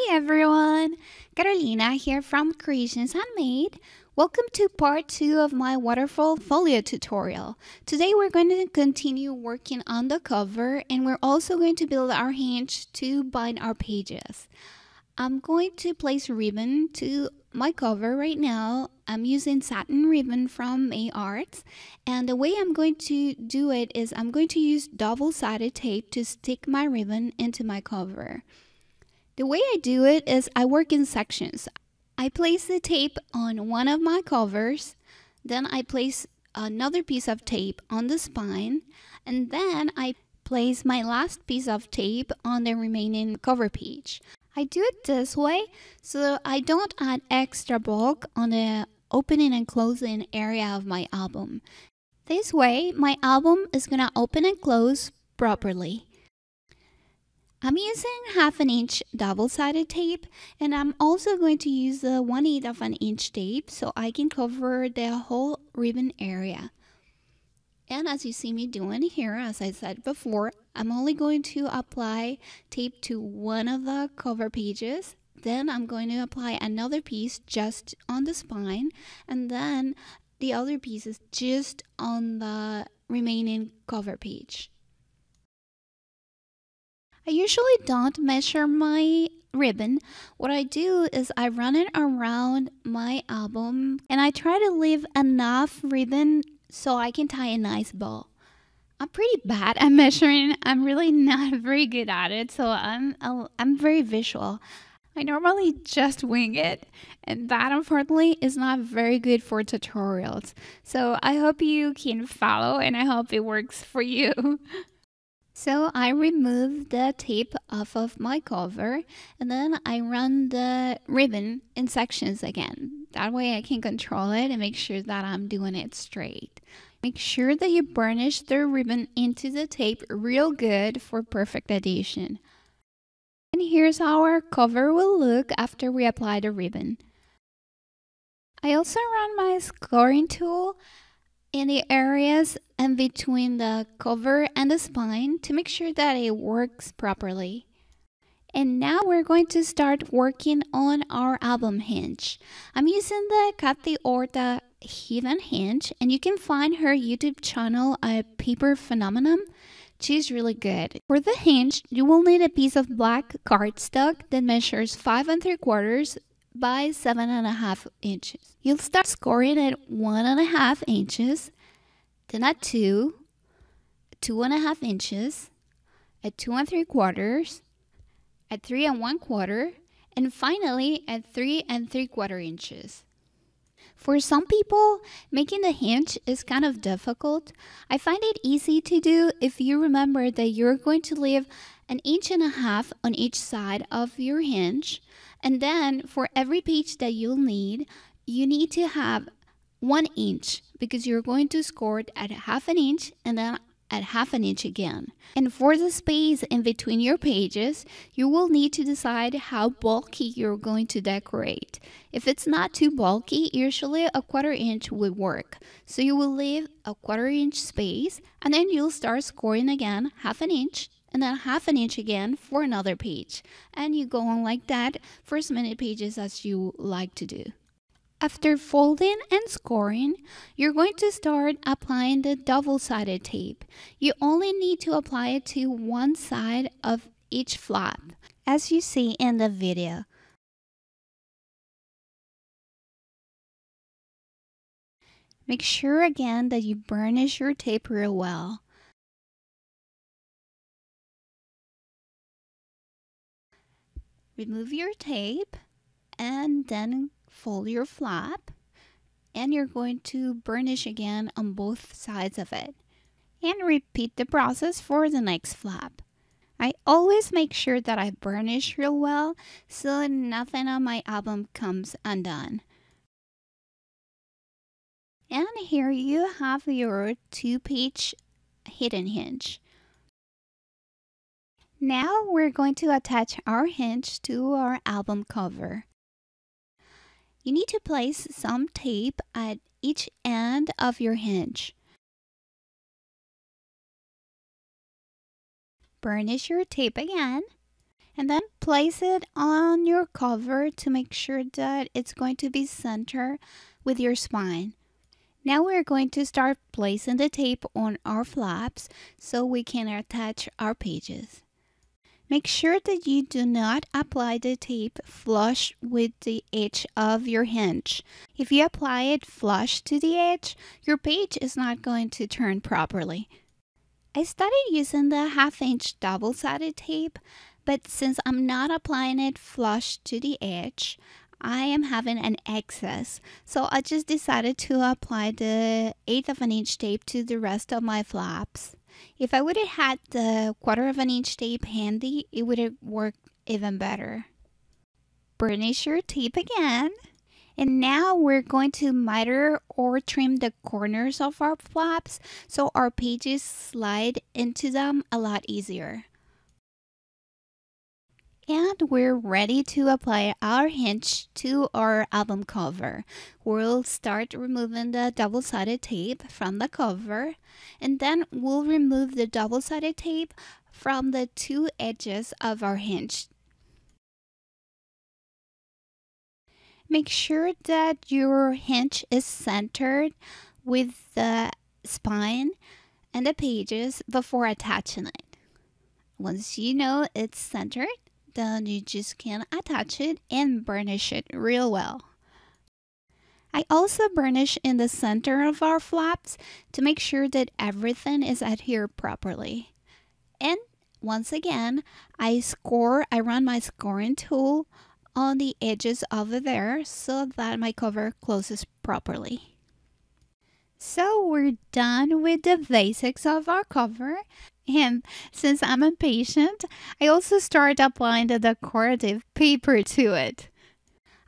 Hi everyone! Carolina here from Creations-Handmade. Welcome to part 2 of my Waterfall Folio tutorial. Today we're going to continue working on the cover and we're also going to build our hinge to bind our pages. I'm going to place ribbon to my cover right now. I'm using satin ribbon from May Arts, and the way I'm going to do it is I'm going to use double-sided tape to stick my ribbon into my cover. The way I do it is I work in sections. I place the tape on one of my covers, then I place another piece of tape on the spine, and then I place my last piece of tape on the remaining cover page. I do it this way so I don't add extra bulk on the opening and closing area of my album. This way, my album is gonna open and close properly. I'm using 1/2 inch double-sided tape, and I'm also going to use the 1/8 of an inch tape so I can cover the whole ribbon area. And as you see me doing here, as I said before, I'm only going to apply tape to one of the cover pages. Then I'm going to apply another piece just on the spine, and then the other pieces just on the remaining cover page. I usually don't measure my ribbon. What I do is I run it around my album and I try to leave enough ribbon so I can tie a nice bow. I'm pretty bad at measuring. I'm really not very good at it, so I'm very visual. I normally just wing it, and that unfortunately is not very good for tutorials. So I hope you can follow and I hope it works for you. So I remove the tape off of my cover and then I run the ribbon in sections again. That way I can control it and make sure that I'm doing it straight. Make sure that you burnish the ribbon into the tape real good for perfect adhesion. And here's how our cover will look after we apply the ribbon. I also run my scoring tool in the areas in between the cover and the spine to make sure that it works properly. And now we're going to start working on our album hinge. I'm using the Kathy Orta hidden hinge, and you can find her YouTube channel at Paper Phenomenon. She's really good. For the hinge, you will need a piece of black cardstock that measures 5 3/4 by 7.5 inches. You'll start scoring at 1.5 inches, then at 2, 2.5 inches, at 2 3/4, at 3 1/4, and finally at 3 3/4 inches. For some people, making the hinge is kind of difficult. I find it easy to do if you remember that you're going to leave 1.5 inches on each side of your hinge. And then for every page that you'll need, you need to have 1 inch because you're going to score it at 1/2 inch and then at 1/2 inch again. And for the space in between your pages, you will need to decide how bulky you're going to decorate. If it's not too bulky, usually 1/4 inch would work. So you will leave 1/4 inch space and then you'll start scoring again 1/2 inch and then 1/2 inch again for another page. And you go on like that for as many pages as you like to do. After folding and scoring, you're going to start applying the double-sided tape. You only need to apply it to one side of each flap, as you see in the video. Make sure again that you burnish your tape real well. Remove your tape and then fold your flap, and you're going to burnish again on both sides of it. And repeat the process for the next flap. I always make sure that I burnish real well so nothing on my album comes undone. And here you have your 2-page hidden hinge. Now we're going to attach our hinge to our album cover. You need to place some tape at each end of your hinge. Burnish your tape again And then place it on your cover to make sure that it's going to be centered with your spine. Now we're going to start placing the tape on our flaps so we can attach our pages. Make sure that you do not apply the tape flush with the edge of your hinge. If you apply it flush to the edge, your page is not going to turn properly. I started using the 1/2" double-sided tape, but since I'm not applying it flush to the edge, I am having an excess. So I just decided to apply the 1/8" tape to the rest of my flaps. If I would have had the 1/4" tape handy, it would have worked even better. Burnish your tape again. And now we're going to miter or trim the corners of our flaps so our pages slide into them a lot easier. And we're ready to apply our hinge to our album cover. We'll start removing the double-sided tape from the cover, and then we'll remove the double-sided tape from the two edges of our hinge. Make sure that your hinge is centered with the spine and the pages before attaching it. Once you know it's centered, then you just can attach it and burnish it real well. I also burnish in the center of our flaps to make sure that everything is adhered properly. And once again, I run my scoring tool on the edges over there so that my cover closes properly. So we're done with the basics of our cover, and since I'm impatient, I also start applying the decorative paper to it.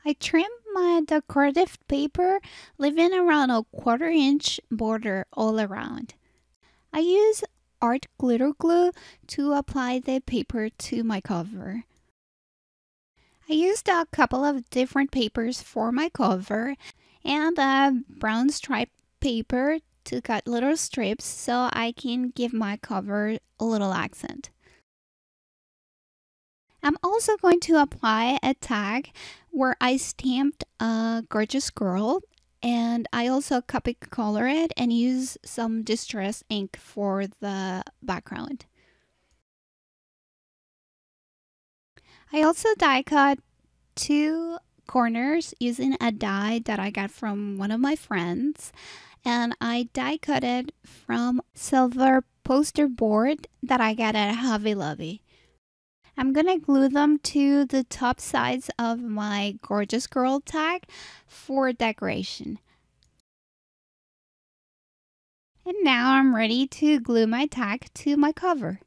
I trim my decorative paper, leaving around a 1/4" border all around. I use art glitter glue to apply the paper to my cover. I used a couple of different papers for my cover and a brown stripe paper to cut little strips so I can give my cover a little accent. I'm also going to apply a tag where I stamped a gorgeous girl, and I also copy color it and use some distress ink for the background. I also die cut 2 corners using a die that I got from one of my friends, and I die cut it from silver poster board that I got at Hobby Lobby. I'm gonna glue them to the top sides of my gorgeous girl tag for decoration. And now I'm ready to glue my tag to my cover.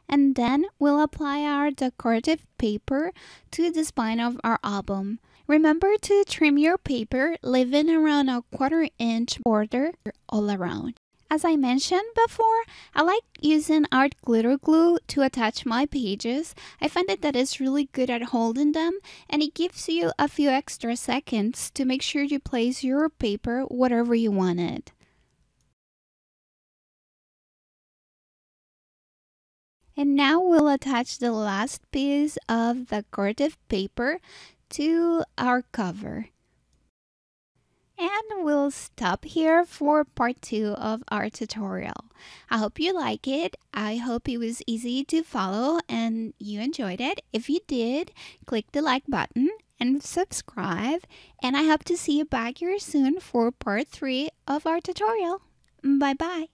And then we'll apply our decorative paper to the spine of our album. Remember to trim your paper, leaving around a 1/4" border all around. As I mentioned before, I like using art glitter glue to attach my pages. I find that is really good at holding them, and it gives you a few extra seconds to make sure you place your paper wherever you want it. And now we'll attach the last piece of the decorative paper to our cover. And we'll stop here for part 2 of our tutorial. I hope you like it. I hope it was easy to follow and you enjoyed it. If you did, click the like button and subscribe. And I hope to see you back here soon for part 3 of our tutorial. Bye bye.